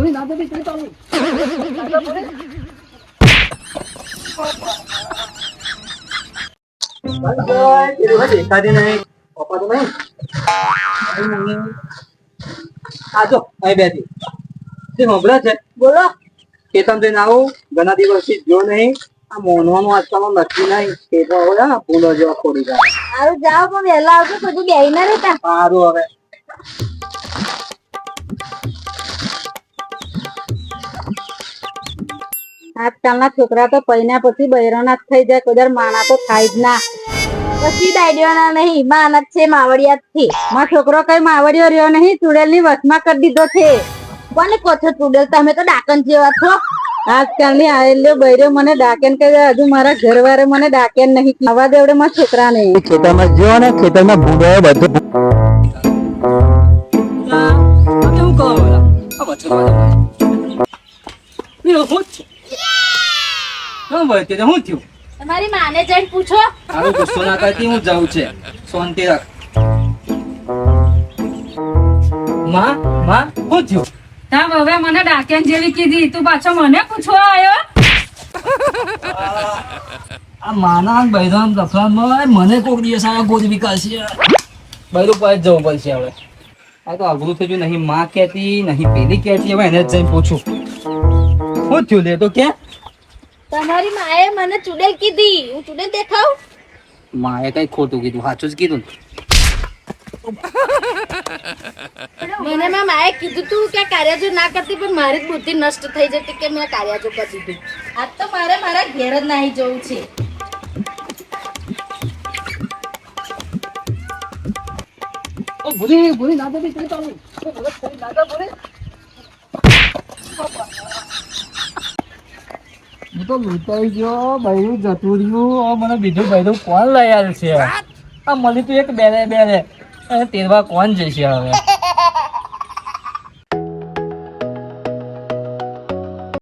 ભૂરી ના જતી કઈ ચાલુ દેખાતી નહીં પપ્પા તો નહીં આજો અહીં બેઠી તે હમણાં છે બોલો. ખેતમ જઈને આવું ઘણા દિવસથી જો નહીં આ મોનવાનું આજકાલ નક્કી નહીં ખેતર હોય ને ફૂલો જેવા ખોડી જાય સારું જાઓ પણ વહેલા આવજો બધું બેહી ના રહેતા. સારું હવે આજકાલના છોકરા તો પૈના પછી બૈરાના જ થઈ જાય કોઈ માણા તો થાય જ ના. પછી દાયડીઓના નહીં માના જ છે માવડિયા જ છે. મારો છોકરો કઈ માવડિયો રહ્યો નહીં ચુડેલ ની વસમાં કરી દીધો છે. કોને કહો છો ચુડેલ? તમે તો ડાકણ જેવા છો. આજકાલની આયેલ્યો બૈરો મને ડાકેન કહે હજુ મારા ઘરવાળે મને ડાકેન નહીં ખાવા દેવડે મારા છોકરા ને. ખેતરમાં જો ને ખેતરમાં ભૂંડો બધું શું કહો આ બચ્ચો શું ભાઈ તે શું થયું તમારી માને જઈને પૂછો. આવું ગુસ્સો ના કરતી હું જાઉં છે શાંતિ રાખ માં માં શું થયું તામ હવે મને ડાકેન જેવી કીધી તું પાછો મને પૂછવા આવ્યો. આ માના બૈરામ દફરામાં મને કોક દિવસ આ ગોદ વિકાસી બૈરું પાસે જવું પડશે હવે આ તો અઘરું થઈ ગયું નહીં માં કહેતી નહીં પેલી કહેતી હવે એને જ જઈને પૂછું શું થયું લે તો કે તમારી માએ મને ચુડેલ કીધી. હું ચુડેલ દેખાવ? માએ કઈ ખોટું કીધું સાચું જ કીધું મને મારા માએ કીધું તું કે કાર્યાજો ના કરતી પણ મારી જ બુદ્ધિ નષ્ટ થઈ જતી કે મેં કાર્યાજો કરી દીધું. આજ તો મારે મારા ઘેર જ નાહી જવું છે. ઓ ભૂરી ભૂરી ના જતી કઈ ચાલુ હું તો લૂંટાઈ ગયો બૈરું જતું રહ્યું મને બીજું બૈરું કોણ લઈ આવ્યું છે આ મળી તું એક બેરે બેરે તેરવા કોણ જશે હવે